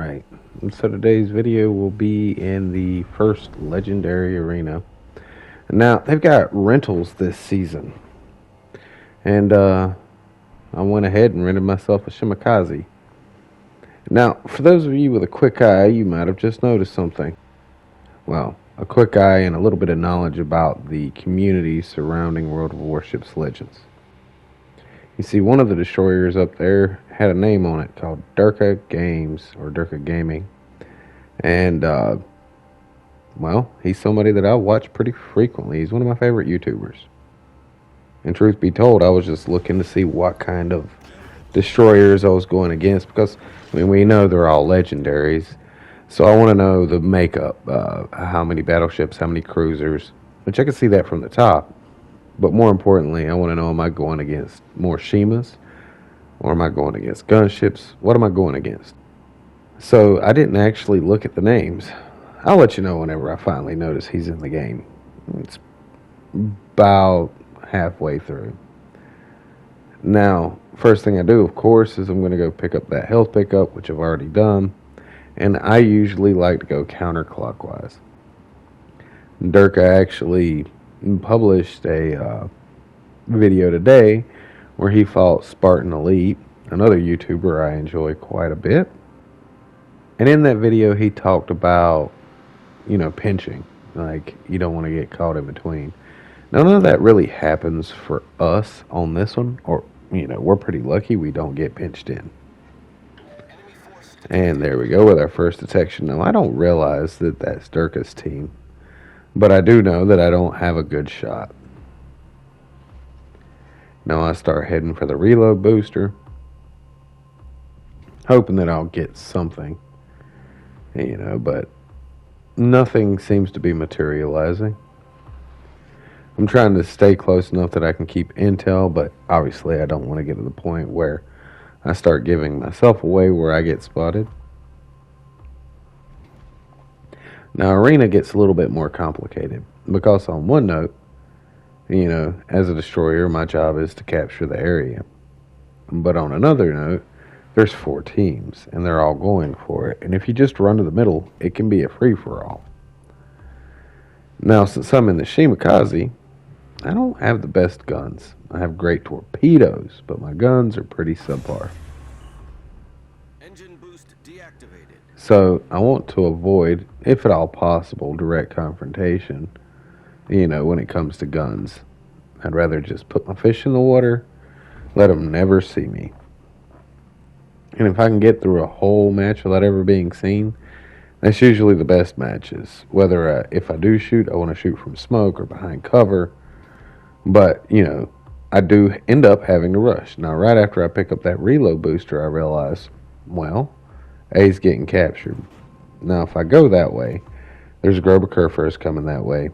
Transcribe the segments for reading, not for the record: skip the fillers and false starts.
Alright, so today's video will be in the first legendary arena. Now, they've got rentals this season. And I went ahead and rented myself a Shimakaze. Now, for those of you with a quick eye, you might have just noticed something. Well, a quick eye and a little bit of knowledge about the community surrounding World of Warships Legends. You see, one of the destroyers up there had a name on it called Derka Games, or Derka Gaming. And, well, he's somebody that I watch pretty frequently. He's one of my favorite YouTubers. And truth be told, I was just looking to see what kind of destroyers I was going against. Because, I mean, we know they're all legendaries. So I want to know the makeup. How many battleships, how many cruisers. Which I can see that from the top. But more importantly, I want to know, am I going against more Shimas? Or am I going against gunships? What am I going against? So I didn't actually look at the names. I'll let you know whenever I finally notice he's in the game. It's about halfway through. Now, first thing I do, of course, is I'm going to go pick up that health pickup, which I've already done. And I usually like to go counterclockwise. Derka actually published a video today where he fought Spartan Elite, another YouTuber I enjoy quite a bit. And in that video, he talked about, pinching. Like, you don't want to get caught in between. Now, none of that really happens for us on this one. Or, we're pretty lucky we don't get pinched in. And there we go with our first detection. Now, I don't realize that that's Derka's team. But I do know that I don't have a good shot. Now I start heading for the reload booster, hoping that I'll get something, but nothing seems to be materializing. I'm trying to stay close enough that I can keep intel, but obviously I don't want to get to the point where I start giving myself away where I get spotted. Now, arena gets a little bit more complicated because on one note, as a destroyer, my job is to capture the area. But on another note, there's 4 teams, and they're all going for it. And if you just run to the middle, it can be a free-for-all. Now, since I'm in the Shimakaze, I don't have the best guns. I have great torpedoes, but my guns are pretty subpar. Engine boost deactivated. So I want to avoid, if at all possible, direct confrontation, when it comes to guns. I'd rather just put my fish in the water, let them never see me. And if I can get through a whole match without ever being seen, that's usually the best matches. Whether if I do shoot, I want to shoot from smoke or behind cover. But, I do end up having to rush. Now, right after I pick up that reload booster, I realize, well, A's getting captured. Now, if I go that way, there's a Grover Kerfurs coming that way.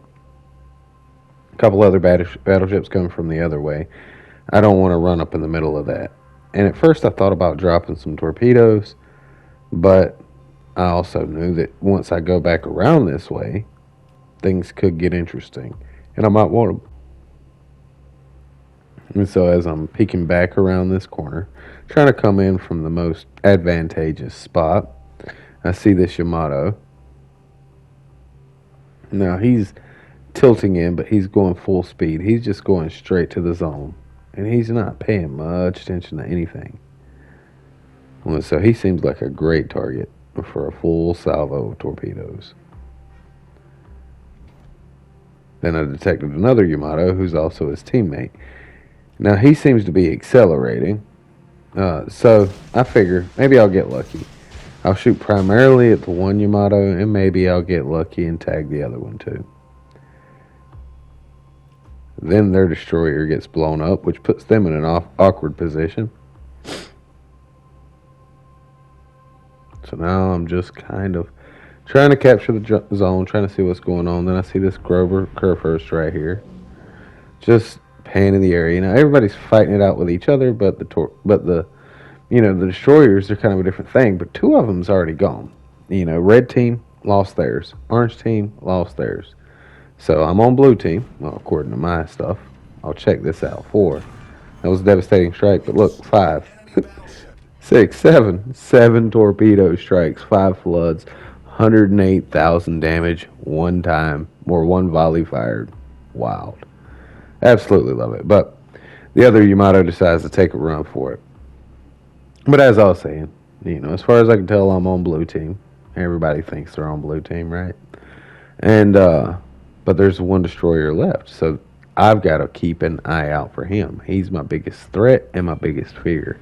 A couple other battleships coming from the other way. I don't want to run up in the middle of that. And at first I thought about dropping some torpedoes, but I also knew that once I go back around this way, things could get interesting. And I might want to. And so as I'm peeking back around this corner, trying to come in from the most advantageous spot, I see this Yamato. Now he's tilting in, but he's going full speed. He's just going straight to the zone. And he's not paying much attention to anything. Well, so he seems like a great target for a full salvo of torpedoes. Then I detected another Yamato who's also his teammate. Now he seems to be accelerating. So I figure maybe I'll get lucky. I'll shoot primarily at the one Yamato, and maybe I'll get lucky and tag the other one too. Then their destroyer gets blown up, which puts them in an awkward position. So now I'm just kind of trying to capture the zone, trying to see what's going on. Then I see this Grover Kerfurs right here, just panning the area. Now everybody's fighting it out with each other, but the destroyers are kind of a different thing. But 2 of them's already gone. Red team lost theirs, orange team lost theirs. So I'm on blue team, well, according to my stuff. I'll check this out. 4. That was a devastating strike, but look, 5. 6, 7. 7 torpedo strikes, 5 floods, 108,000 damage one time, or one volley fired. Wild. Absolutely love it. But the other Yamato decides to take a run for it. But as I was saying, as far as I can tell, I'm on blue team. Everybody thinks they're on blue team, right? And but there's one destroyer left, so I've got to keep an eye out for him. He's my biggest threat and my biggest fear.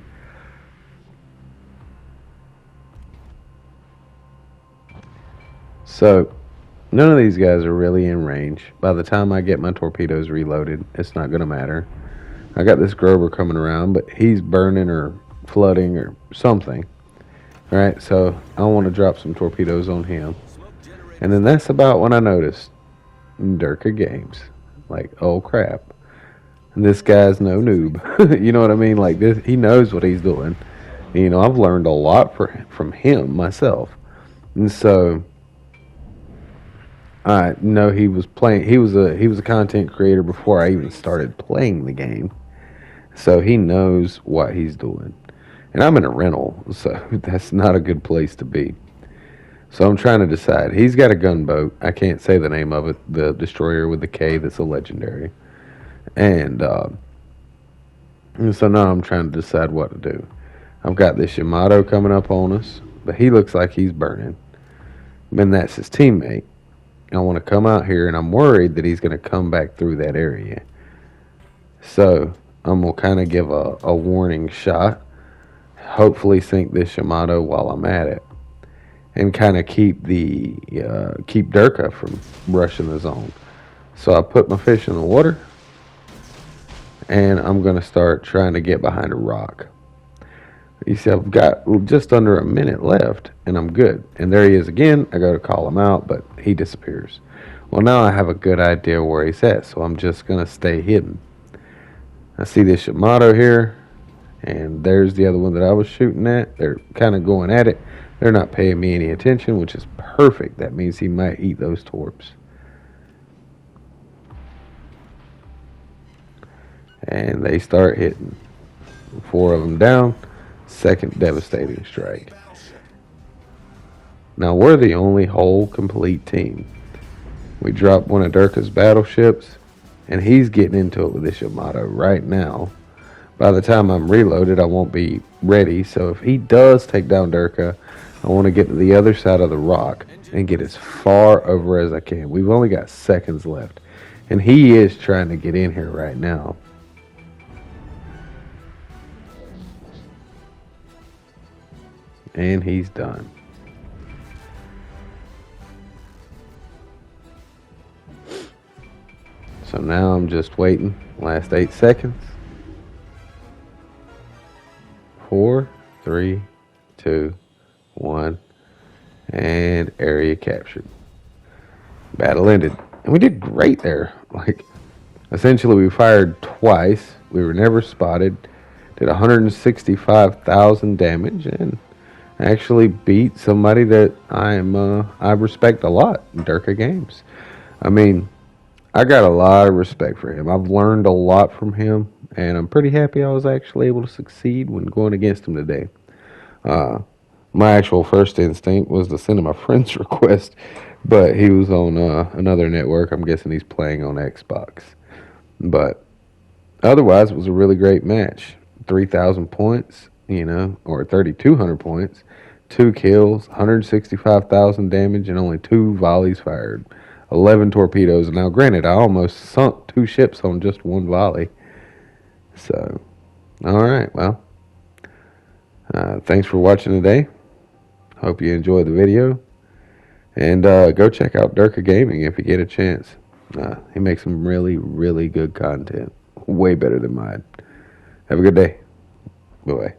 So none of these guys are really in range. By the time I get my torpedoes reloaded, it's not going to matter. I got this Grover coming around, but he's burning or flooding or something. All right, so I want to drop some torpedoes on him. And then that's about when I noticed Derka Games. Like, oh crap. And this guy's no noob. You know what I mean? Like, this, he knows what he's doing. I've learned a lot from him myself. And so I know he was playing. He was a content creator before I even started playing the game, so he knows what he's doing. And I'm in a rental, so that's not a good place to be. So I'm trying to decide. He's got a gunboat. I can't say the name of it. The destroyer with the K that's a legendary. And so now I'm trying to decide what to do. I've got this Yamato coming up on us, but he looks like he's burning. And that's his teammate. I want to come out here, and I'm worried that he's going to come back through that area. So I'm going to kind of give a warning shot. Hopefully sink this Yamato while I'm at it. And kind of keep Derka from rushing the zone. So I put my fish in the water. And I'm going to start trying to get behind a rock. You see, I've got just under a minute left, and I'm good. And there he is again. I go to call him out, but he disappears. Well, now I have a good idea where he's at, so I'm just going to stay hidden. I see this Yamato here, and there's the other one that I was shooting at. They're kind of going at it. They're not paying me any attention, which is perfect. That means he might eat those torps. And they start hitting. 4 of them down. Second devastating strike. Now we're the only whole complete team. We dropped one of Derka's battleships, and he's getting into it with this Yamato right now. By the time I'm reloaded, I won't be ready. So if he does take down Derka, I want to get to the other side of the rock and get as far over as I can. We've only got seconds left, and he is trying to get in here right now. And he's done. So now I'm just waiting. Last 8 seconds. 4, 3, 2, 1. And area captured. Battle ended. And we did great there. Like, essentially we fired twice. We were never spotted. Did 165,000 damage and actually beat somebody that I respect a lot, Derka Games. I mean, I got a lot of respect for him. I've learned a lot from him, and I'm pretty happy I was actually able to succeed when going against him today. My actual first instinct was to send him a friend's request, but he was on another network. I'm guessing he's playing on Xbox. But otherwise, it was a really great match. 3,000 points, or 3,200 points. 2 kills, 165,000 damage, and only 2 volleys fired. 11 torpedoes. Now, granted, I almost sunk 2 ships on just 1 volley. So, alright, well, thanks for watching today. Hope you enjoyed the video. And go check out Derka Gaming if you get a chance. He makes some really, really good content. Way better than mine. Have a good day. Bye-bye.